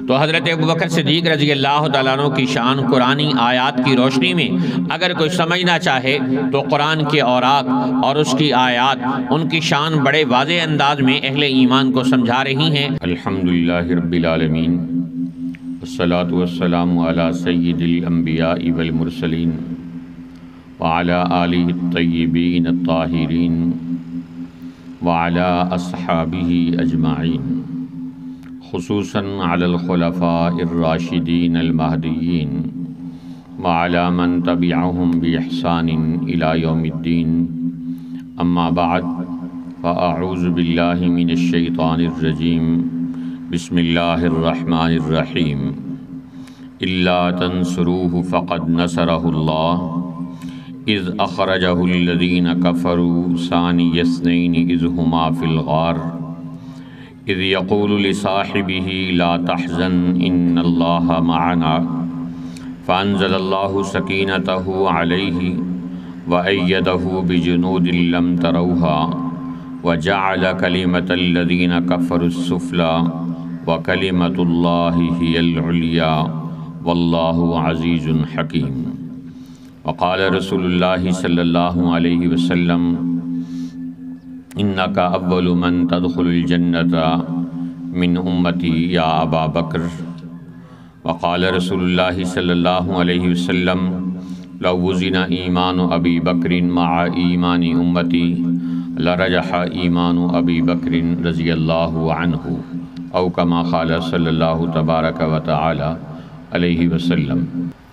تو حضرت ابوبکر صدیق رضی اللہ تعالیٰ عنہ کی شان قرآنی آیات کی روشنی میں اگر کوئی سمجھنا چاہے تو قرآن کے اوراق اور اس کی آیات ان کی شان بڑے واضح انداز میں اہل ایمان کو سمجھا رہی ہیں۔ الحمدللہ رب العالمین والصلاة والسلام علی سید الانبیاء والمرسلین وعلی آلہ الطیبین الطاہرین وعلی اصحابہ اجمعین، خصوصاً علی الخلفاء الراشدین المہدیین وعلی من تبعہم بإحسان الی یوم الدین، اما بعد فاعوذ باللہ من الشیطان الرجیم، بسم اللہ الرحمن الرحیم، الا تنصروہ فقد نصرہ اللہ اذ اخرجہ الذین کفروا ثانی اثنین اذ ہما فی الغار اذ یقول لصاحبہ لا تحزن ان اللہ معنا فانزل اللہ سکینتہ علیہ وأیدہ بجنود لم تروها وجعل کلمۃ الذین کفروا السفلی وکلمۃ اللہ ہی العلیٰ واللہ عزیز حکیم۔ وقال رسول اللہ صلی اللہ علیہ وسلم انک اول من تدخل الجنة من امتی یا ابا بکر۔ وقال رسول اللہ صلی اللہ علیہ وسلم لو وزن ایمان ابی بکر مع ایمان امتی لرجح ایمان ابی بکر رضی اللہ عنہ، او کما قال صلی اللہ تبارک و تعالی علیہ وسلم۔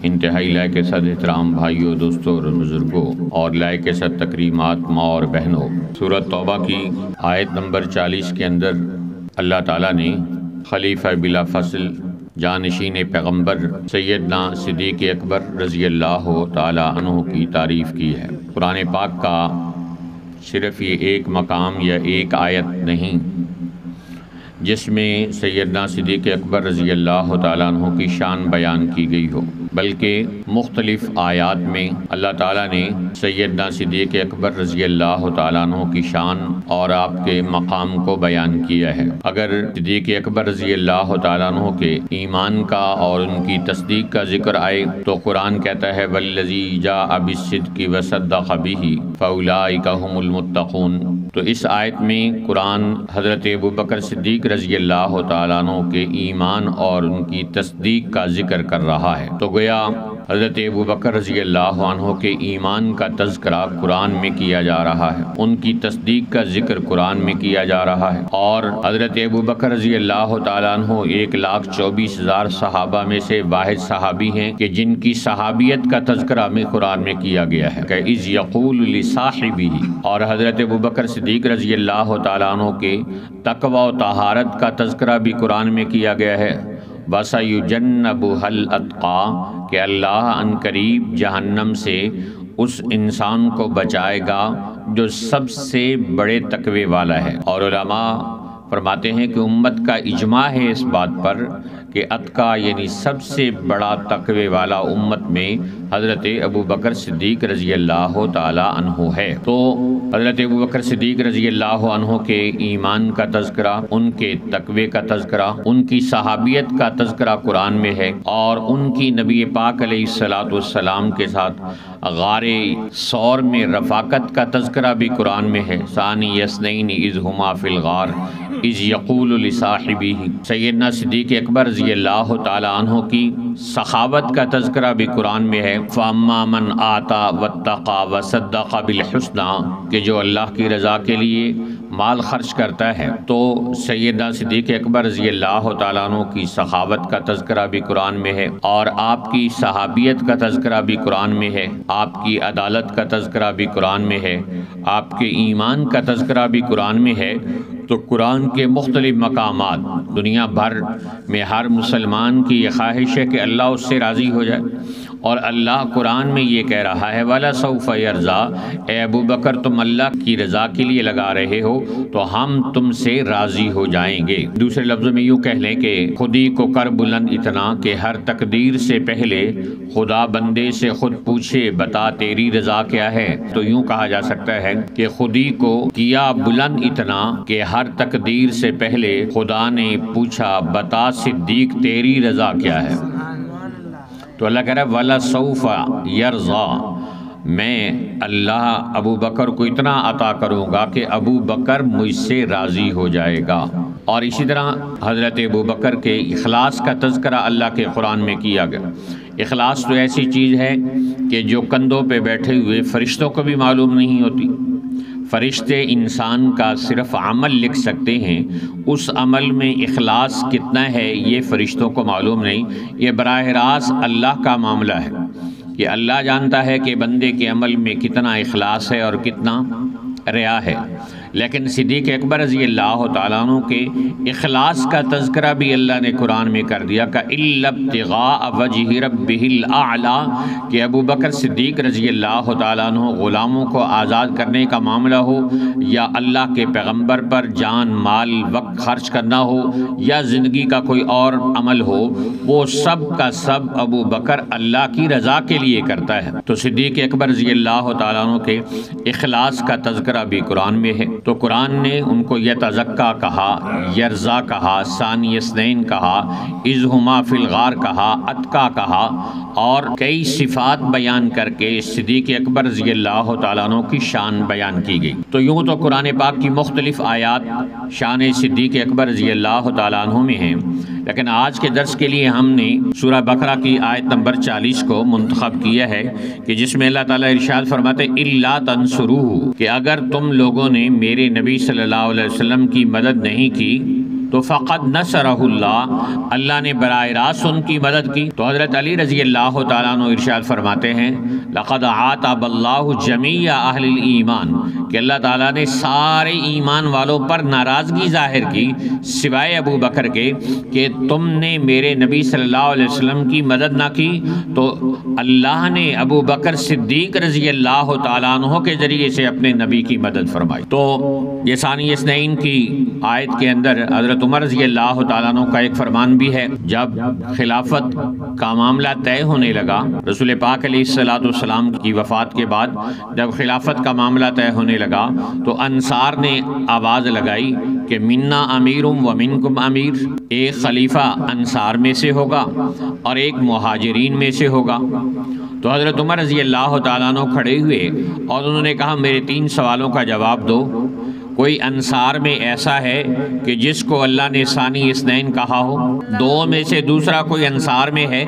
انتہائی لائق کے ساتھ احترام بھائیوں، دوستوں اور بزرگوں، اور لائق کے ساتھ تکریمات ماں اور بہنوں، سورۃ توبہ کی آیت نمبر 40 کے اندر اللہ تعالیٰ نے خلیفہ بلا فصل جانشین پیغمبر سیدنا صدیق اکبر رضی اللہ تعالیٰ عنہ کی تعریف کی ہے۔ قرآن پاک کا صرف یہ ایک مقام یا ایک آیت نہیں جس میں سیدنا صدیق اکبر رضی اللہ تعالیٰ عنہ کی شان بیان کی گئی ہو، بلکہ مختلف آیات میں اللہ تعالیٰ نے سیدنا صدیق اکبر رضی اللہ تعالیٰ عنہ کی شان اور آپ کے مقام کو بیان کیا ہے۔ اگر صدیق اکبر رضی اللہ تعالیٰ عنہ کے ایمان کا اور ان کی تصدیق کا ذکر آئے تو قرآن کہتا ہے والذی جاء بالصدق وصدق بہ فاولئک ھم المتقون۔ تو اس آیت میں قرآن حضرت ابوبکر صدیق رضی اللہ تعالیٰ عنہ کے ایمان اور ان کی تصدیق کا ذکر کر رہا ہے۔ تو گویا حضرت ابوبکر رضی اللہ عنہ کے ایمان کا تذکرہ قرآن میں کیا جا رہا ہے، ان کی تصدیق کا ذکر قرآن میں کیا جا رہا ہے، اور حضرت ابوبکر رضی اللہ تعالیٰ عنہ 1,24,000 صحابہ میں سے واحد صحابی ہیں کہ جن کی صحابیت کا تذکرہ میں قرآن میں کیا گیا ہے کہ اذ یقول لصاحبہ، اور حضرت ابوبکر صدیق رضی اللہ تعالیٰ عنہ کے تقوی و طہارت کا تذکرہ بھی قرآن میں کیا گیا ہے، وَسَيُجَنَّبُهَا الْأَتْقَى، کہ اللہ ان قریب جہنم سے اس انسان کو بچائے گا جو سب سے بڑے تقوی والا ہے۔ اور علماء فرماتے ہیں کہ امت کا اجماع ہے اس بات پر کہ اتقا یعنی سب سے بڑا تقوی والا امت میں حضرت ابوبکر صدیق رضی اللہ تعالی عنہ ہے۔ تو حضرت ابوبکر صدیق رضی اللہ عنہ کے ایمان کا تذکرہ، ان کے تقوی کا تذکرہ، ان کی صحابیت کا تذکرہ قرآن میں ہے، اور ان کی نبی پاک علیہ الصلاۃ والسلام کے ساتھ غار ثور میں رفاقت کا تذکرہ بھی قرآن میں ہے۔ ثانی اثنین اذ ہما فی الغار اذ یقول لصاحبہ، سیدنا صدیق اکبر رضی اللہ تعالی عنہ کی سخاوت کا تذکرہ بھی قرآن میں ہے۔ فَأَمَّا مَنْ آتَى وَاتَّقَى وَصَدَّقَ بِالْحُسْنَى، کہ جو اللہ کی رضا کے لیے مال خرچ کرتا ہے، تو سیدنا صدیق اکبر رضی اللہ تعالیٰ عنہ کی سخاوت کا تذکرہ بھی قرآن میں ہے، اور آپ کی صحابیت کا تذکرہ بھی قرآن میں ہے، آپ کی عدالت کا تذکرہ بھی قرآن میں ہے، آپ کے ایمان کا تذکرہ بھی قرآن میں ہے۔ تو قرآن کے مختلف مقامات، دنیا بھر میں ہر مسلمان کی یہ خواہش ہے کہ اللہ اس سے راضی ہو جائے، اور اللہ قرآن میں یہ کہہ رہا ہے وَلَسَوْفَ يَرْضَىٰ، اے ابو بکر تم اللہ کی رضا کے لیے لگا رہے ہو تو ہم تم سے راضی ہو جائیں گے۔ دوسرے لفظوں میں یوں کہہ لیں کہ خودی کو کر بلند اتنا کہ ہر تقدیر سے پہلے خدا بندے سے خود پوچھے بتا تیری رضا کیا ہے۔ تو یوں کہا جا سکتا ہے کہ خودی کو کیا بلند اتنا کہ ہر تقدیر سے پہلے خدا نے پوچھا بتا صدیق تیری رضا کیا ہے۔ تو اللہ کہہ رہا ہے وَلَسَوْفَ يَرْضَىٰ، میں اللہ ابو بکر کو اتنا عطا کروں گا کہ ابو بکر مجھ سے راضی ہو جائے گا۔ اور اسی طرح حضرت ابو بکر کے اخلاص کا تذکرہ اللہ کے قرآن میں کیا گیا۔ اخلاص تو ایسی چیز ہے کہ جو کندھوں پہ بیٹھے ہوئے فرشتوں کو بھی معلوم نہیں ہوتی۔ فرشتے انسان کا صرف عمل لکھ سکتے ہیں، اس عمل میں اخلاص کتنا ہے یہ فرشتوں کو معلوم نہیں۔ یہ براہ راست اللہ کا معاملہ ہے کہ اللہ جانتا ہے کہ بندے کے عمل میں کتنا اخلاص ہے اور کتنا ریا ہے۔ لیکن صدیق اکبر رضی اللہ تعالیٰ عنہ کے اخلاص کا تذکرہ بھی اللہ نے قرآن میں کر دیا کہ إِلَّا ابْتِغَاءَ وَجْهِ رَبِّهِ الْأَعْلَىٰ، کہ ابو بکر صدیق رضی اللہ تعالیٰ عنہ غلاموں کو آزاد کرنے کا معاملہ ہو یا اللہ کے پیغمبر پر جان مال وقت خرچ کرنا ہو یا زندگی کا کوئی اور عمل ہو، وہ سب کا سب ابو بکر اللہ کی رضا کے لیے کرتا ہے۔ تو صدیق اکبر رضی اللہ تعالیٰ عنہ کے اخلاص کا تذکرہ بھی قرآن میں ہے۔ تو قرآن نے ان کو یتزکا کہا، یرزا کہا، ثانی اثنین کہا، اذ ہما فی الغار کہا، اتقا کہا، اور کئی صفات بیان کر کے صدیق اکبر رضی اللہ تعالیٰ عنہ کی شان بیان کی گئی۔ تو یوں تو قرآن پاک کی مختلف آیات شان صدیق اکبر رضی اللہ تعالیٰ عنہ میں ہیں، لیکن آج کے درس کے لیے ہم نے سورہ بقرہ کی آیت نمبر 40 کو منتخب کیا ہے کہ جس میں اللہ تعالیٰ ارشاد فرماتے اِلَّا تَنْصُرُوهُ، کہ اگر تم لوگوں نے میرے نبی صلی اللہ علیہ وسلم کی مدد نہیں کی تو فقط نصرہ اللہ، اللہ نے براہ راست ان کی مدد کی۔ تو حضرت علی رضی اللہ تعالیٰ عنہ ارشاد فرماتے ہیں لقد عاتب اللہ جمیع اہل الایمان، کہ اللہ تعالیٰ نے سارے ایمان والوں پر ناراضگی ظاہر کی سوائے ابو بکر کے کہ تم نے میرے نبی صلی اللہ علیہ وسلم کی مدد نہ کی، تو اللہ نے ابو بکر صدیق رضی اللہ تعالیٰ عنہ کے ذریعے سے اپنے نبی کی مدد فرمائی۔ تو یہ ثانی اثنین کی آیت کے اندر حضرت عمر رضی اللہ تعالیٰ عنہ کا ایک فرمان بھی ہے۔ جب خلافت کا معاملہ طے ہونے لگا، رسول پاک علیہ السلام کی وفات کے بعد جب خلافت کا معاملہ طے ہونے لگا تو انصار نے آواز لگائی کہ منا امیر و منکم امیر، ایک خلیفہ انصار میں سے ہوگا اور ایک مہاجرین میں سے ہوگا۔ تو حضرت عمر رضی اللہ تعالیٰ عنہ کھڑے ہوئے اور انہوں نے کہا میرے 3 سوالوں کا جواب دو۔ کوئی انصار میں ایسا ہے کہ جس کو اللہ نے ثانی اثنین کہا ہو؟ 2 میں سے دوسرا کوئی انصار میں ہے؟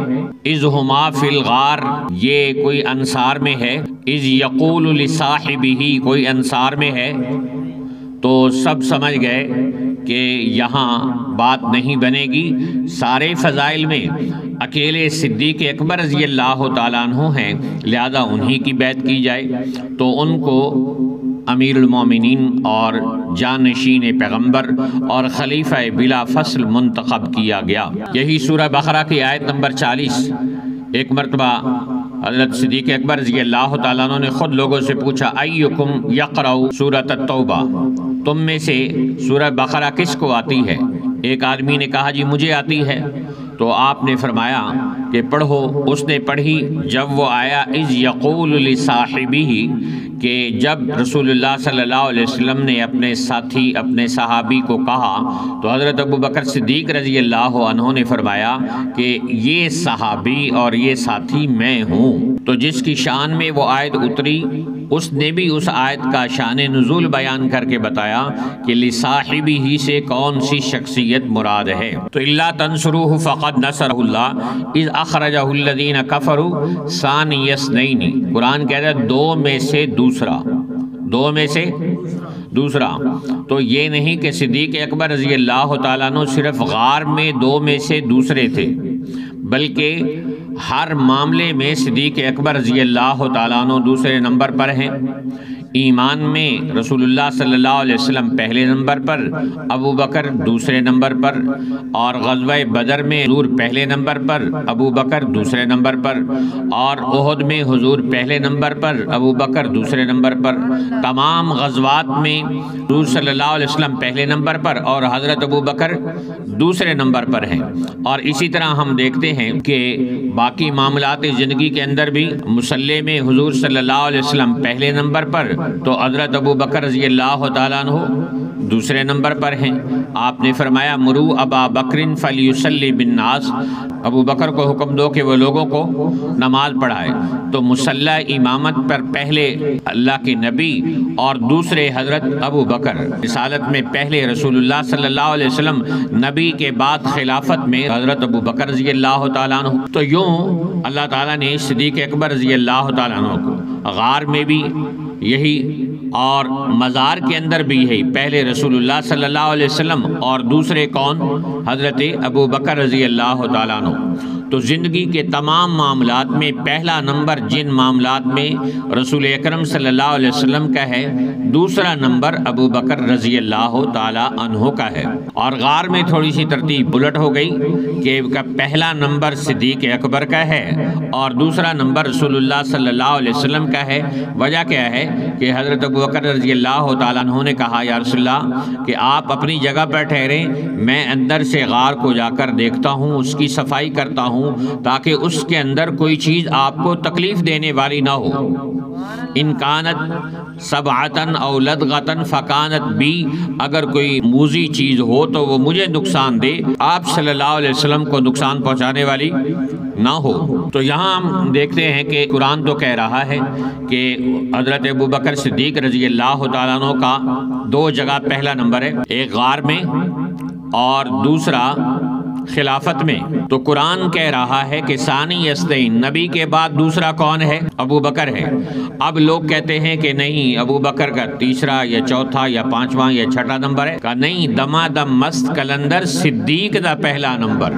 اذ ہما فی الغار، یہ کوئی انصار میں ہے؟ اذ یقول لصاحبہ، کوئی انصار میں ہے؟ تو سب سمجھ گئے کہ یہاں بات نہیں بنے گی، سارے فضائل میں اکیلے صدیق اکبر رضی اللہ تعالیٰ عنہ ہیں، لہذا انہی کی بیعت کی جائے۔ تو ان کو امیر المومنین اور جانشین پیغمبر اور خلیفہ بلا فصل منتخب کیا گیا۔ یہی سورہ بقرہ کی آیت نمبر 40، ایک مرتبہ حضرت صدیق اکبر رضی اللہ تعالیٰ عنہ نے خود لوگوں سے پوچھا ایکم یقرأ سورۃ التوبہ، تم میں سے سورہ بقرہ کس کو آتی ہے؟ ایک آدمی نے کہا جی مجھے آتی ہے۔ تو آپ نے فرمایا کہ پڑھو۔ اس نے پڑھی۔ جب وہ آیا اذ یقول لصاحبہ، کہ جب رسول اللہ صلی اللہ علیہ وسلم نے اپنے ساتھی اپنے صحابی کو کہا تو حضرت ابو بکر صدیق رضی اللہ عنہ نے فرمایا کہ یہ صحابی اور یہ ساتھی میں ہوں۔ تو جس کی شان میں وہ آیت اتری اس نے بھی اس آیت کا شان نزول بیان کر کے بتایا کہ لصاحبہ ہی سے کون سی شخصیت مراد ہے۔ تو الا تنصروہ فقد نصرہ اللہ اذ اخرجہ الذین کفروا ثانی اثنین، قرآن کہتا ہے 2 میں سے دوسرا، 2 میں سے دوسرا۔ تو یہ نہیں کہ صدیق اکبر رضی اللہ تعالیٰ عنہ صرف غار میں 2 میں سے دوسرے تھے، بلکہ ہر معاملے میں صدیق اکبر رضی اللہ تعالیٰ عنہ دوسرے نمبر پر ہیں۔ ایمان میں رسول اللہ صلی اللہ علیہ وسلم پہلے نمبر پر، ابو بکر دوسرے نمبر پر، اور غزوہ بدر میں حضور پہلے نمبر پر، ابو بکر دوسرے نمبر پر، اور احد میں حضور پہلے نمبر پر، ابو بکر دوسرے نمبر پر۔ تمام غزوات میں حضور صلی اللہ علیہ وسلم پہلے نمبر پر اور حضرت ابو بکر دوسرے نمبر پر ہیں۔ اور اسی طرح ہم دیکھتے ہیں کہ باقی معاملات زندگی کے اندر بھی مصلی میں حضور صلی اللہ علیہ وسلم پہلے نمبر پر تو حضرت ابو بکر رضی اللہ تعالیٰ عنہ دوسرے نمبر پر ہیں۔ آپ نے فرمایا مرو ابا بکر فلیصلی بالناس، ابو بکر کو حکم دو کہ وہ لوگوں کو نماز پڑھائے۔ تو مصلی امامت پر پہلے اللہ کے نبی اور دوسرے حضرت ابو بکر، رسالت میں پہلے رسول اللہ صلی اللہ علیہ وسلم، نبی کے بعد خلافت میں حضرت ابو بکر رضی اللہ تعالیٰ عنہ۔ تو یوں اللہ تعالیٰ نے صدیق اکبر رضی اللہ تعالیٰ عنہ کو غار میں بھی یہی اور مزار کے اندر بھی یہی، پہلے رسول اللہ صلی اللہ علیہ وسلم اور دوسرے کون؟ حضرت ابو بکر رضی اللہ تعالیٰ عنہ۔ تو زندگی کے تمام معاملات میں پہلا نمبر جن معاملات میں رسول اکرم صلی اللہ علیہ وسلم کا ہے، دوسرا نمبر ابو بکر رضی اللہ تعالیٰ عنہ کا ہے۔ اور غار میں تھوڑی سی ترتیب الٹ ہو گئی کہ پہلا نمبر صدیق اکبر کا ہے اور دوسرا نمبر رسول اللہ صلی اللہ علیہ وسلم کا ہے۔ وجہ کیا ہے کہ حضرت ابو بکر رضی اللہ تعالیٰ عنہ نے کہا یا رسول اللہ کہ آپ اپنی جگہ پر ٹھہریں، میں اندر سے غار کو جا کر دیکھتا ہوں، اس کی صفائی کرتا ہوں تاکہ اس کے اندر کوئی چیز آپ کو تکلیف دینے والی نہ ہو۔ ان کانت سبعتن او لدغتن فکانت بی، اگر کوئی موذی چیز ہو تو وہ مجھے نقصان دے، آپ صلی اللہ علیہ وسلم کو نقصان پہنچانے والی نہ ہو۔ تو یہاں ہم دیکھتے ہیں کہ قرآن تو کہہ رہا ہے کہ حضرت ابو بکر صدیق رضی اللہ تعالیٰ عنہ کا دو جگہ پہلا نمبر ہے، ایک غار میں اور دوسرا خلافت میں۔ تو قرآن کہہ رہا ہے کہ ثانی یسنین، نبی کے بعد دوسرا کون ہے؟ ابو بکر ہے۔ اب لوگ کہتے ہیں کہ نہیں، ابو بکر کا تیسرا یا چوتھا یا پانچواں یا چھٹا نمبر ہے، کہ نہیں، دما دم مست کلندر صدیق دا پہلا نمبر۔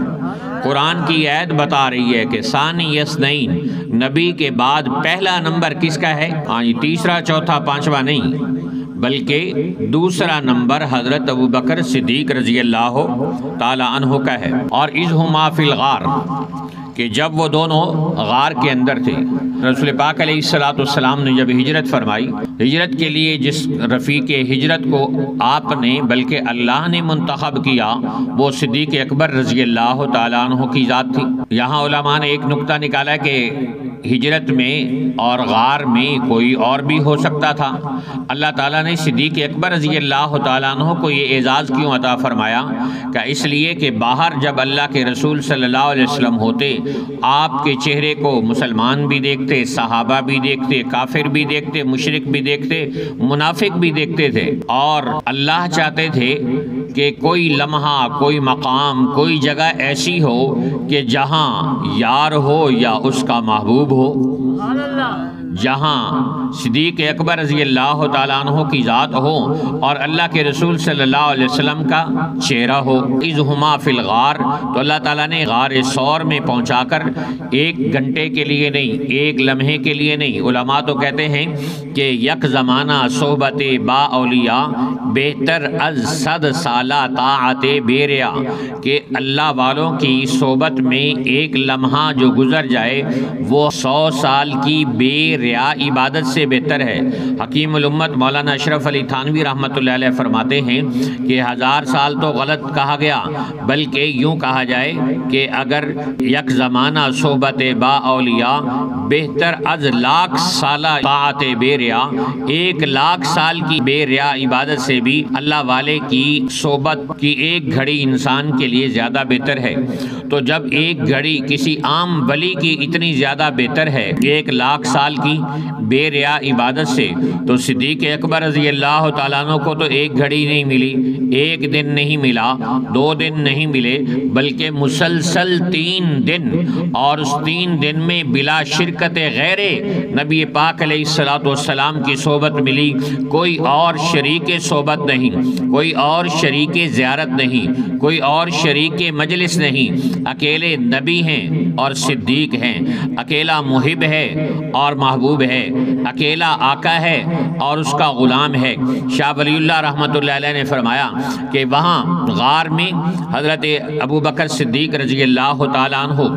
قرآن کی آیت بتا رہی ہے کہ ثانی یسنین، نبی کے بعد پہلا نمبر کس کا ہے؟ ہاں جی، تیسرا چوتھا پانچواں نہیں، بلکہ دوسرا نمبر حضرت ابو بکر صدیق رضی اللہ تعالی عنہ کا ہے۔ اور اذہما فی الغار، کہ جب وہ دونوں غار کے اندر تھے، رسول پاک علیہ السلام نے جب ہجرت فرمائی، ہجرت کے لیے جس رفیق ہجرت کو آپ نے بلکہ اللہ نے منتخب کیا وہ صدیق اکبر رضی اللہ تعالیٰ عنہ کی ذات تھی۔ یہاں علماء نے ایک نقطہ نکالا کہ ہجرت میں اور غار میں کوئی اور بھی ہو سکتا تھا۔ اللہ تعالیٰ نے صدیق اکبر رضی اللہ تعالیٰ عنہ کو یہ اعزاز کیوں عطا فرمایا؟ کہ اس لیے کہ باہر جب اللہ کے رسول صلی اللہ علیہ وسلم ہوتے، آپ کے چہرے کو مسلمان بھی دیکھتے، صحابہ بھی دیکھتے، کافر بھی دیکھتے، مشرک بھی دیکھتے، منافق بھی دیکھتے تھے، اور اللہ چاہتے تھے کہ کوئی لمحہ، کوئی مقام، کوئی جگہ ایسی ہو کہ جہاں یار ہو یا اس کا محبوب ہو، جہاں صدیق اکبر رضی اللہ تعالیٰ عنہ کی ذات ہو اور اللہ کے رسول صلی اللہ علیہ وسلم کا چہرہ ہو۔ اذہما فی الغار، تو اللہ تعالیٰ نے غار ثور میں پہنچا کر ایک گھنٹے کے لیے نہیں، ایک لمحے کے لیے نہیں، علماء تو کہتے ہیں کہ یک زمانہ صحبت با اولیاء بہتر از 100 سالہ طاعت بیریا، کہ اللہ والوں کی صحبت میں ایک لمحہ جو گزر جائے وہ 100 سال کی بے ریا عبادت سے بہتر ہے۔ حکیم الامت مولانا اشرف علی تھانوی رحمۃ اللہ علیہ فرماتے ہیں کہ 1000 سال تو غلط کہا گیا، بلکہ یوں کہا جائے کہ اگر یک زمانہ صحبت با اولیاء بہتر از 1,00,000 سالہ طاعت بے ریا، 1,00,000 سال کی بے ریا عبادت سے بھی اللہ والے کی صحبت کی ایک گھڑی انسان کے لیے زیادہ بہتر ہے۔ تو جب ایک گھڑی کسی عام ولی کی اتنی زیادہ بہتر ہے 1,00,000 سال کی بے ریا عبادت سے، تو صدیق اکبر رضی اللہ تعالیٰ عنہ کو تو ایک گھڑی نہیں ملی، ایک دن نہیں ملا، 2 دن نہیں ملے، بلکہ مسلسل 3 دن، اور اس 3 دن میں بلا شرکت غیر نبی پاک علیہ السلام کی صحبت ملی، کوئی اور شریک صحبت نہیں، کوئی اور شریک زیارت نہیں، کوئی اور شریک مجلس نہیں، اکیلے نبی ہیں اور صدیق ہیں، اکیلا محب ہے اور محبوب محبوب ہے، اکیلا آقا ہے اور اس کا غلام ہے۔ شاہ ولی اللہ رحمۃ اللہ علیہ نے فرمایا کہ وہاں غار میں حضرت ابوبکر صدیق رضی اللہ تعالیٰ عنہ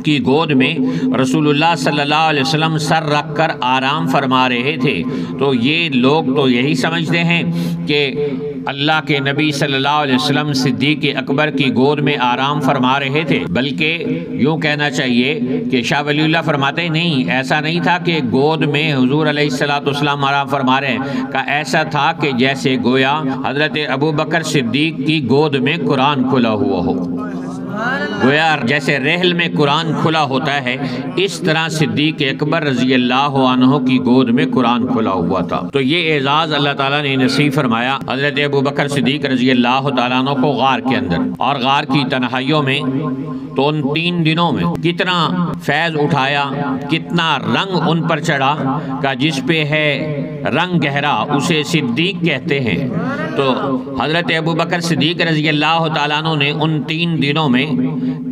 کی گود میں رسول اللہ صلی اللہ علیہ وسلم سر رکھ کر آرام فرما رہے تھے۔ تو یہ لوگ تو یہی سمجھتے ہیں کہ اللہ کے نبی صلی اللہ علیہ وسلم صدیق اکبر کی گود میں آرام فرما رہے تھے، بلکہ یوں کہنا چاہیے کہ شاہ ولی اللہ فرماتے ہیں نہیں، ایسا نہیں تھا کہ گود میں حضور علیہ السلام آرام فرما رہے ہیں، کہ ایسا تھا کہ جیسے گویا حضرت ابوبکر صدیق کی گود میں قرآن کھلا ہوا ہو، گویا جیسے رحل میں قرآن کھلا ہوتا ہے، اس طرح صدیق اکبر رضی اللہ عنہ کی گود میں قرآن کھلا ہوا تھا۔ تو یہ اعزاز اللہ تعالیٰ نے نصیب فرمایا حضرت ابوبکر صدیق رضی اللہ تعالیٰ عنہ کو غار کے اندر، اور غار کی تنہائیوں میں تو ان 3 دنوں میں کتنا فیض اٹھایا، کتنا رنگ ان پر چڑھا، کہ جس پہ ہے رنگ گہرا اسے صدیق کہتے ہیں۔ تو حضرت ابوبکر صدیق رضی اللہ تعالیٰ عنہ نے ان 3 دنوں میں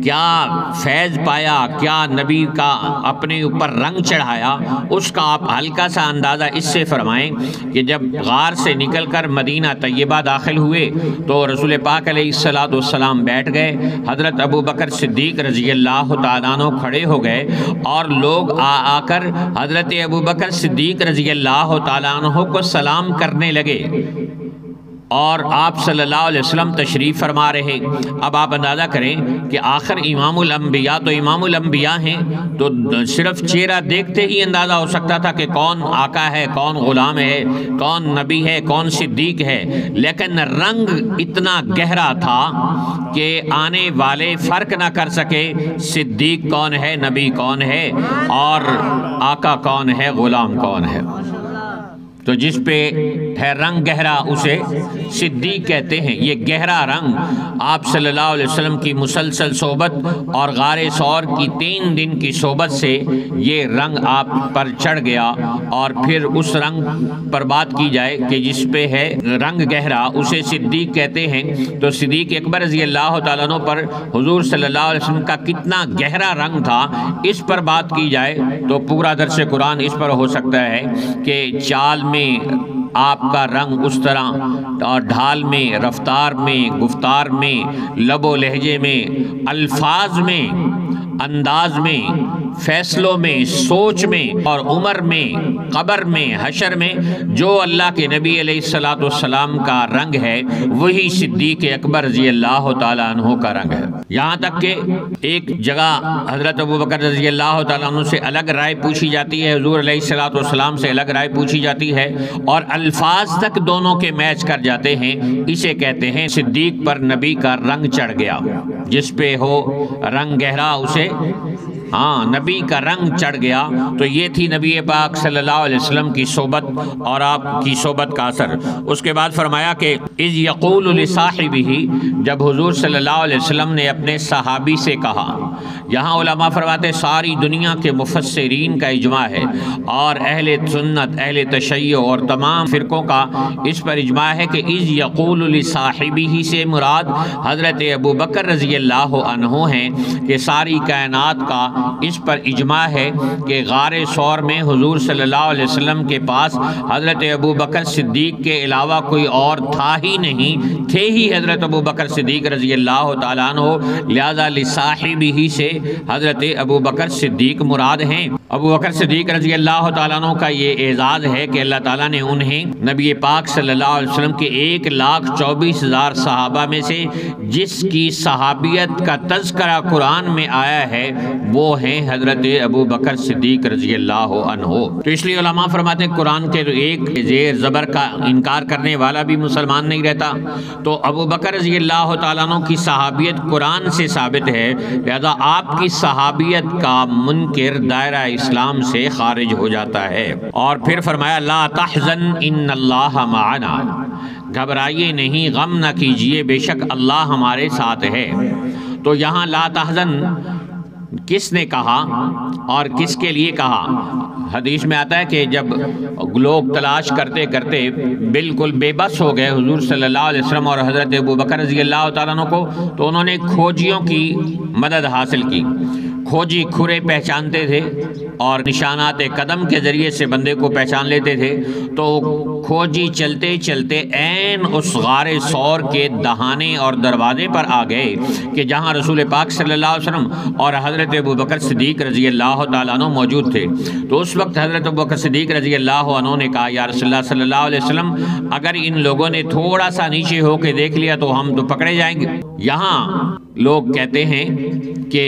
کیا فیض پایا، کیا نبی کا اپنے اوپر رنگ چڑھایا، اس کا آپ ہلکا سا اندازہ اس سے فرمائیں کہ جب غار سے نکل کر مدینہ طیبہ داخل ہوئے تو رسول پاک علیہ السلام بیٹھ گئے، حضرت ابوبکر صدیق رضی اللہ تعالیٰ عنہ کھڑے ہو گئے، اور لوگ آ کر حضرت ابوبکر صدیق رضی اللہ تعالیٰ عنہ کو سلام کرنے لگے، اور آپ صلی اللہ علیہ وسلم تشریف فرما رہے۔ اب آپ اندازہ کریں کہ آخر امام الانبیاء تو امام الانبیاء ہیں، تو صرف چہرہ دیکھتے ہی اندازہ ہو سکتا تھا کہ کون آقا ہے، کون غلام ہے، کون نبی ہے، کون صدیق ہے، لیکن رنگ اتنا گہرا تھا کہ آنے والے فرق نہ کر سکے صدیق کون ہے، نبی کون ہے، اور آقا کون ہے، غلام کون ہے۔ تو جس پہ ہے رنگ گہرا اسے صدیق کہتے ہیں۔ یہ گہرا رنگ آپ صلی اللہ علیہ وسلم کی مسلسل صحبت اور غار ثور کی 3 دن کی صحبت سے یہ رنگ آپ پر چڑھ گیا، اور پھر اس رنگ پر بات کی جائے کہ جس پہ ہے رنگ گہرا اسے صدیق کہتے ہیں۔ تو صدیق اکبر رضی اللہ تعالیٰ عنہ پر حضور صلی اللہ علیہ وسلم کا کتنا گہرا رنگ تھا، اس پر بات کی جائے تو پورا درس قرآن اس پر ہو سکتا ہے کہ چال میں آپ کا رنگ اس طرح، اور ڈھال میں، رفتار میں، گفتار میں، لب و لہجے میں، الفاظ میں، انداز میں، فیصلوں میں، سوچ میں، اور عمر میں، قبر میں، حشر میں جو اللہ کے نبی علیہ السلام کا رنگ ہے وہی صدیق اکبر رضی اللہ تعالیٰ عنہ کا رنگ ہے۔ یہاں تک کہ ایک جگہ حضرت ابوبکر رضی اللہ تعالیٰ عنہ سے الگ رائے پوچھی جاتی ہے، حضور علیہ السلام سے الگ رائے پوچھی جاتی ہے، اور الفاظ تک دونوں کے میچ کر جاتے ہیں۔ اسے کہتے ہیں صدیق پر نبی کا رنگ چڑھ گیا، جس پہ ہو رنگ گہرا اسے نبی کا رنگ چڑھ گیا۔ تو یہ تھی نبی پاک صلی اللہ علیہ وسلم کی صحبت اور آپ کی صحبت کا اثر۔ اس کے بعد فرمایا کہ اذ یقول لصاحبہ، جب حضور صلی اللہ علیہ وسلم نے اپنے صحابی سے کہا۔ یہاں علماء فرماتے ساری دنیا کے مفسرین کا اجماع ہے، اور اہل سنت، اہل تشیع اور تمام فرقوں کا اس پر اجماع ہے کہ اذ یقول لصاحبہ سے مراد حضرت ابوبکر رضی اللہ عنہ ہیں، کہ ساری کائنات کا اس پر اجماع ہے کہ غار ثور میں حضور صلی اللہ علیہ وسلم کے پاس حضرت ابوبکر صدیق کے علاوہ کوئی اور تھا ہی نہیں، تھے ہی حضرت ابوبکر صدیق رضی اللہ تعالیٰ عنہ، لہذا لصاحبہ سے حضرت ابوبکر صدیق مراد ہیں۔ ابوبکر صدیق رضی اللہ تعالیٰ عنہ کا یہ اعزاز ہے کہ اللہ تعالیٰ نے انہیں نبی پاک صلی اللہ علیہ وسلم کے 1,24,000 صحابہ میں سے جس کی صحابیت کا تذکرہ قرآن میں آیا ہے وہ ہیں حضرت ابوبکر صدیق رضی اللہ عنہ۔ تو اس لیے علماء فرماتے ہیں قرآن کے ایک زیر زبر کا انکار کرنے والا بھی مسلمان نہیں رہتا۔ تو ابوبکر رضی اللہ تعالیٰ عنہ کی صحابیت قرآن سے ثابت ہے، لہذا آپ کی صحابیت کا منکر دائرہ اسلام سے خارج ہو جاتا ہے۔ اور پھر فرمایا لا تحزن ان اللہ معنا، گھبرائیے نہیں، غم نہ کیجئے، بے شک اللہ ہمارے ساتھ ہے۔ تو یہاں لا تحزن کس نے کہا اور کس کے لیے کہا؟ حدیث میں آتا ہے کہ جب لوگ تلاش کرتے کرتے بالکل بے بس ہو گئے حضور صلی اللہ علیہ وسلم اور حضرت ابوبکر رضی اللہ تعالیٰ عنہ کو، تو انہوں نے کھوجیوں کی مدد حاصل کی۔ کھوجی کھرے پہچانتے تھے، اور نشانات قدم کے ذریعے سے بندے کو پہچان لیتے تھے، تو کھوجی چلتے چلتے عین اس غار ثور کے دہانے اور دروازے پر آ گئے کہ جہاں رسول پاک صلی اللہ علیہ وسلم اور حضرت ابوبکر صدیق رضی اللہ تعالیٰ عنہ موجود تھے۔ تو اس وقت حضرت ابوبکر صدیق رضی اللہ عنہ نے کہا یا رسول اللہ صلی اللہ علیہ وسلم، اگر ان لوگوں نے تھوڑا سا نیچے ہو کے دیکھ لیا تو ہم تو پکڑے جائیں گے۔ یہاں لوگ کہتے ہیں کہ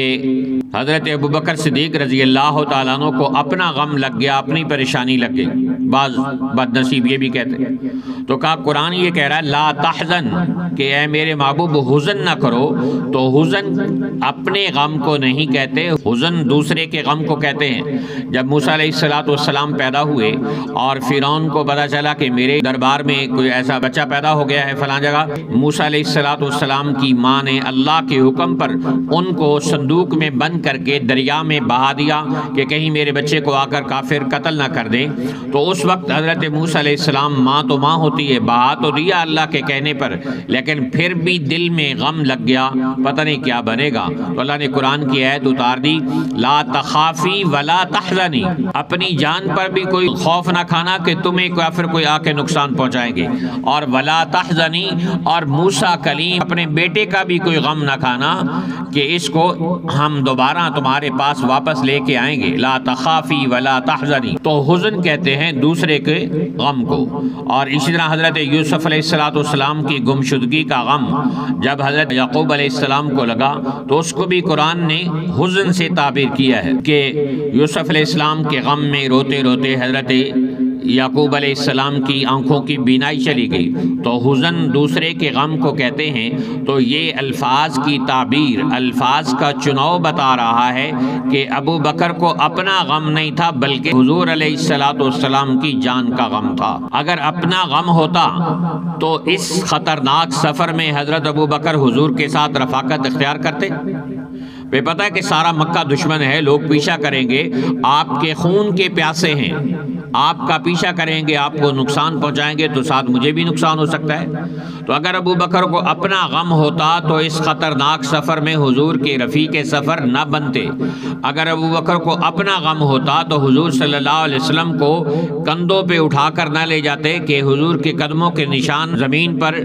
حضرت ابوبکر صدیق رضی اللہ تعالیٰ عنہ کو اپنا غم لگ گیا، اپنی پریشانی لگ گئی، بعض بد نصیب یہ بھی کہتے ہیں۔ تو کہا قرآن یہ کہہ رہا ہے لا تحزن، کہ اے میرے محبوب حزن نہ کرو۔ تو حزن اپنے غم کو نہیں کہتے، حزن دوسرے کے غم کو کہتے ہیں۔ جب موسیٰ علیہ السلام پیدا ہوئے اور فرعون کو پتا چلا کہ میرے دربار میں کوئی ایسا بچہ پیدا ہو گیا ہے فلاں جگہ، موسیٰ علیہ السلام کی ماں نے اللہ کے حکم پر ان کو صندوق میں بند کر کے دریا میں بہا دیا کہ کہیں میرے بچے کو آ کر کافر قتل نہ کر دیں۔ تو اس وقت حضرت موسیٰ علیہ السلام، ماں تو ماں ہوتی ہے، بہا تو دیا اللہ کے کہنے پر، لیکن پھر بھی دل میں غم لگ گیا، پتہ نہیں کیا بنے گا۔ تو اللہ نے قرآن کی آیت اتار دی لا تخافی ولا تحزنی، اپنی جان پر بھی کوئی خوف نہ کھانا کہ تمہیں کافر کوئی آ کے نقصان پہنچائیں گے، اور ولا تحزنی، اور موسیٰ کلیم اپنے بیٹے کا بھی کوئی غم نہ کھانا کہ اس کو ہم دوبارہ تمہارے پاس واپس لے کے آئیں گے۔ لا تخافی ولا تحزنی، تو حزن کہتے ہیں دوسرے کے غم کو۔ اور اسی طرح حضرت یوسف علیہ السلام کی گمشدگی کا غم جب حضرت یعقوب علیہ السلام کو لگا تو اس کو بھی قرآن نے حزن سے تعبیر کیا ہے کہ یوسف علیہ السلام کے غم میں روتے روتے حضرت یعقوب علیہ السلام کی آنکھوں کی بینائی چلی گئی۔ تو حزن دوسرے کے غم کو کہتے ہیں۔ تو یہ الفاظ کی تعبیر، الفاظ کا چناؤ بتا رہا ہے کہ ابو بکر کو اپنا غم نہیں تھا بلکہ حضور علیہ السلام کی جان کا غم تھا۔ اگر اپنا غم ہوتا تو اس خطرناک سفر میں حضرت ابو بکر حضور کے ساتھ رفاقت اختیار کرتے؟ بے پتہ ہے کہ سارا مکہ دشمن ہے، لوگ پیچھا کریں گے، آپ کے خون کے پیاسے ہیں، آپ کا پیچھا کریں گے، آپ کو نقصان پہنچائیں گے، تو ساتھ مجھے بھی نقصان ہو سکتا ہے۔ تو اگر ابو بکر کو اپنا غم ہوتا تو اس خطرناک سفر میں حضور کے رفیق سفر نہ بنتے۔ اگر ابو بکر کو اپنا غم ہوتا تو حضور صلی اللہ علیہ وسلم کو کندھوں پہ اٹھا کر نہ لے جاتے کہ حضور کے قدموں کے نشان زمین پر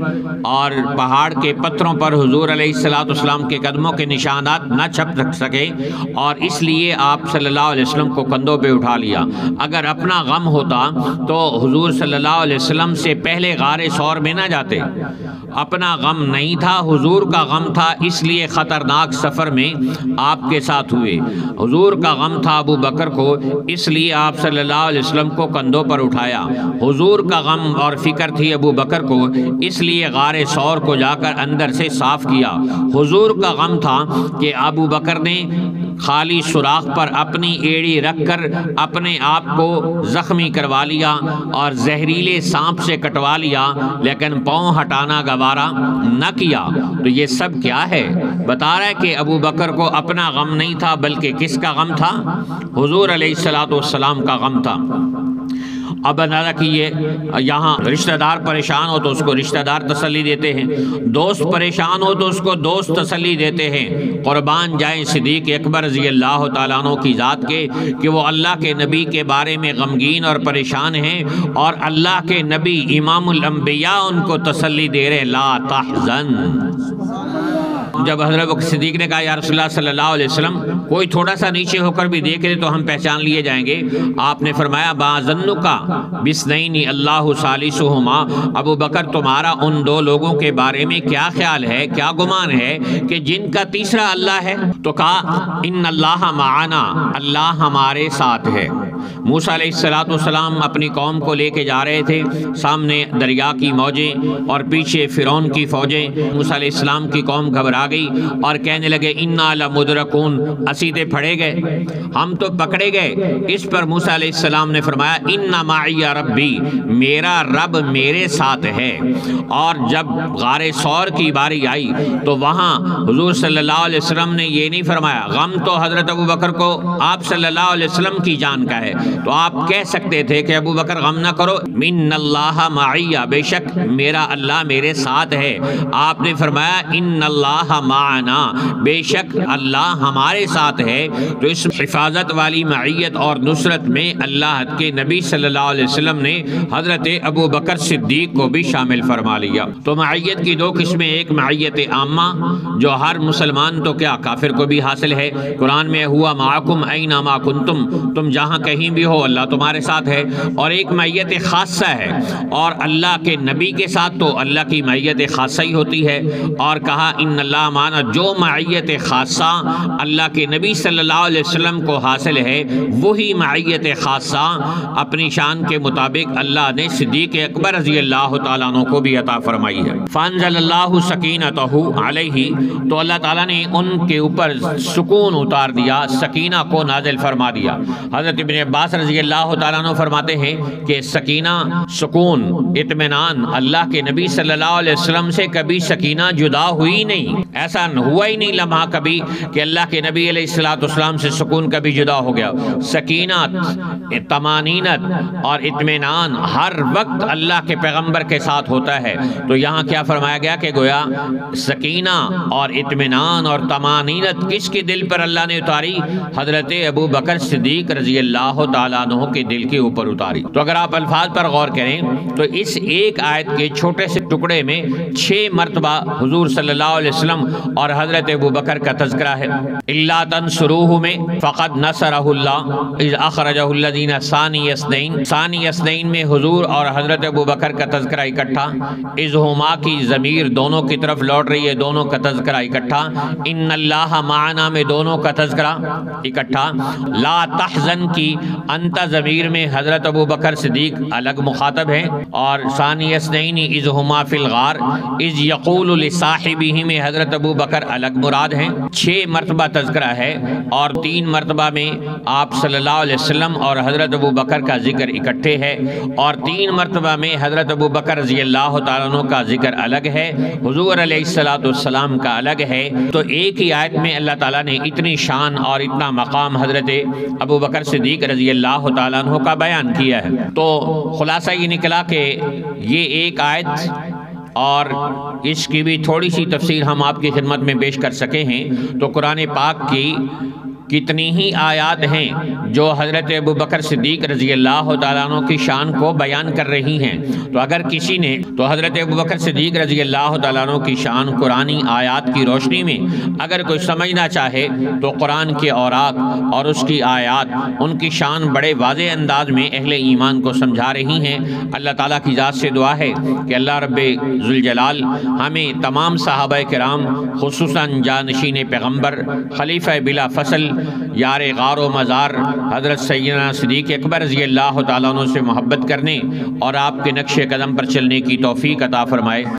اور پہاڑ کے پتھروں پر حضور علیہ السلام کے قدموں کے نشانات نہ چھپ سکے، اور اس لیے آپ صلی اللہ علیہ وسلم کو کندھوں پہ اٹھا لیا۔ اگر اپنا غم ہوتا تو حضور صلی اللہ علیہ وسلم سے پہلے غار ثور میں نہ جاتے۔ اپنا غم نہیں تھا، حضور کا غم تھا، اس لیے خطرناک سفر میں آپ کے ساتھ ہوئے۔ حضور کا غم تھا ابو بکر کو، اس لیے آپ صلی اللہ علیہ وسلم کو کندھوں پر اٹھایا۔ حضور کا غم اور فکر تھی ابو بکر کو، اس لیے غار ثور کو جا کر اندر سے صاف کیا۔ حضور کا غم تھا کہ ابو بکر نے خالی سوراخ پر اپنی ایڑی رکھ کر اپنے آپ کو زخمی کروا لیا اور زہریلے سانپ سے کٹوا لیا، لیکن پاؤں ہٹانا گوارا نہ کیا۔ تو یہ سب کیا ہے؟ بتا رہا ہے کہ ابو بکر کو اپنا غم نہیں تھا بلکہ کس کا غم تھا؟ حضور علیہ السلام کا غم تھا۔ اب اندازہ کیے، یہاں رشتہ دار پریشان ہو تو اس کو رشتہ دار تسلی دیتے ہیں، دوست پریشان ہو تو اس کو دوست تسلی دیتے ہیں۔ قربان جائیں صدیق اکبر رضی اللہ تعالیٰ عنہ کی ذات کے کہ وہ اللہ کے نبی کے بارے میں غمگین اور پریشان ہیں، اور اللہ کے نبی امام الانبیاء ان کو تسلی دے رہے لا تحزن۔ جب حضرت صدیق نے کہا یا رسول اللہ صلی اللہ علیہ وسلم کوئی تھوڑا سا نیچے ہو کر بھی دیکھ لے تو ہم پہچان لیے جائیں گے، آپ نے فرمایا با ظنک بسنین اللہ ثالثہما، ابو بکر تمہارا ان دو لوگوں کے بارے میں کیا خیال ہے، کیا گمان ہے کہ جن کا تیسرا اللہ ہے؟ تو کہا ان اللہ معنا، اللہ ہمارے ساتھ ہے۔ موسیٰ علیہ السلام اپنی قوم کو لے کے جا رہے تھے، سامنے دریا کی موجیں اور پیچھے فرعون کی فوجیں۔ موسیٰ علیہ السلام کی قوم گھبرا گئی اور کہنے لگے انا لمدرکون، اسیدے پھڑے گئے، ہم تو پکڑے گئے۔ اس پر موسیٰ علیہ السلام نے فرمایا ان معی ربی، میرا رب میرے ساتھ ہے۔ اور جب غار ثور کی باری آئی تو وہاں حضور صلی اللہ علیہ وسلم نے یہ نہیں فرمایا، غم تو حضرت ابو بکر کو آپ صلی اللہ علیہ وسلم کی جان کا ہے، تو آپ کہہ سکتے تھے کہ ابو بکر غم نہ کرو، ان اللہ معی، بے شک میرا اللہ میرے ساتھ ہے۔ آپ نے فرمایا ان اللہ معنا، بے شک اللہ ہمارے ساتھ ہے۔ تو اس حفاظت والی معیت اور نصرت میں اللہ کے نبی صلی اللہ علیہ وسلم نے حضرت ابو بکر صدیق کو بھی شامل فرما لیا۔ تو معیت کی دو قسمیں، ایک معیت عامہ جو ہر مسلمان تو کیا کافر کو بھی حاصل ہے، قرآن میں ہوا معکم اینما کنتم، تم جہاں کہیں بھی ہو اللہ تمہارے ساتھ ہے، اور ایک معیت خاصہ ہے، اور اللہ کے نبی کے ساتھ تو اللہ کی معیت خاصہ ہی ہوتی ہے۔ اور کہا ان اللہ معنا، جو معیت خاصہ اللہ کے نبی صلی اللہ علیہ وسلم کو حاصل ہے وہی معیت خاصہ اپنی شان کے مطابق اللہ نے صدیق اکبر رضی اللہ تعالیٰ عنہ کو بھی عطا فرمائی ہے۔ فانزل اللہ سکینتہ علیہ، تو اللہ تعالیٰ نے ان کے اوپر سکون اتار دیا، سکینہ کو نازل فرما دیا۔ حضرت ابن عباس رضی اللہ تعالیٰ عنہ فرماتے ہیں کہ سکینہ، سکون، اطمینان، اللہ کے نبی صلی اللہ علیہ وسلم سے کبھی سکینہ جدا ہوئی نہیں، ایسا ہوا ہی نہیں لمحہ کبھی کہ اللہ کے نبی علیہ السلام سے سکون کبھی جدا ہو گیا۔ سکینت، طمانینت اور اطمینان ہر وقت اللہ کے پیغمبر کے ساتھ ہوتا ہے۔ تو یہاں کیا فرمایا گیا کہ گویا سکینہ اور اطمینان اور طمانینت کس کے دل پر اللہ نے اتاری؟ حضرت ابو بکر صدیق رضی اللہ تعالیٰ عنہ کے دل کے اوپر اتاری۔ تو اگر آپ الفاظ پر غور کریں تو اس ایک آیت کے چھوٹے سے ٹکڑے میں 6 مرتبہ حضور صلی اللہ علیہ وسلم اور حضرت ابو بکر کا تذکرہ ہے۔ الا تنصروہ میں فقد نصرہ اللہ اذ اخرجہ الذین ثانی اثنین میں حضور اور حضرت ابو بکر کا تذکرہ اکٹھا، اذ ہما کی ضمیر دونوں کی طرف لوٹ رہی ہے، دونوں کا تذکرہ اکٹھا، ان اللہ معنا میں دونوں کا تذکرہ اکٹھا، لا تحزن کی انت ضمیر میں حضرت ابو بکر صدیق الگ مخاطب ہیں، اور ثانی اثنین اذ ہما فی الغار اذ یقول لصاحبہ میں حضرت ابو بکر الگ مراد ہیں۔ 6 مرتبہ تذکرہ ہے، اور 3 مرتبہ میں آپ صلی اللہ علیہ وسلم اور حضرت ابو بکر کا ذکر اکٹھے ہے، اور 3 مرتبہ میں حضرت ابو بکر رضی اللہ تعالیٰ عنہ کا ذکر الگ ہے، حضور علیہ السلام کا الگ ہے۔ تو ایک ہی آیت میں اللہ تعالیٰ نے اتنی شان اور اتنا مقام حضرت ابو بکر صدیق رضی اللہ تعالیٰ عنہ کا بیان کیا ہے۔ تو خلاصہ یہ نکلا کہ یہ ایک آیت اور اس کی بھی تھوڑی سی تفسیر ہم آپ کی خدمت میں پیش کر سکے ہیں تو قرآن پاک کی کتنی ہی آیات ہیں جو حضرت ابو بکر صدیق رضی اللہ تعالیٰ عنہ کی شان کو بیان کر رہی ہیں۔ تو اگر کسی نے تو حضرت ابو بکر صدیق رضی اللہ تعالیٰ عنہ کی شان قرآنی آیات کی روشنی میں اگر کوئی سمجھنا چاہے تو قرآن کے اوراق اور اس کی آیات ان کی شان بڑے واضح انداز میں اہل ایمان کو سمجھا رہی ہیں۔ اللہ تعالیٰ کی ذات سے دعا ہے کہ اللہ رب ذوالجلال ہمیں تمام صحابہ کرام خصوصاً جانشین پیغمبر خلیفہ بلا فصل یار غار و مزار حضرت سیدنا صدیق اکبر رضی اللہ تعالیٰ عنہ سے محبت کرنے اور آپ کے نقش قدم پر چلنے کی توفیق عطا فرمائے۔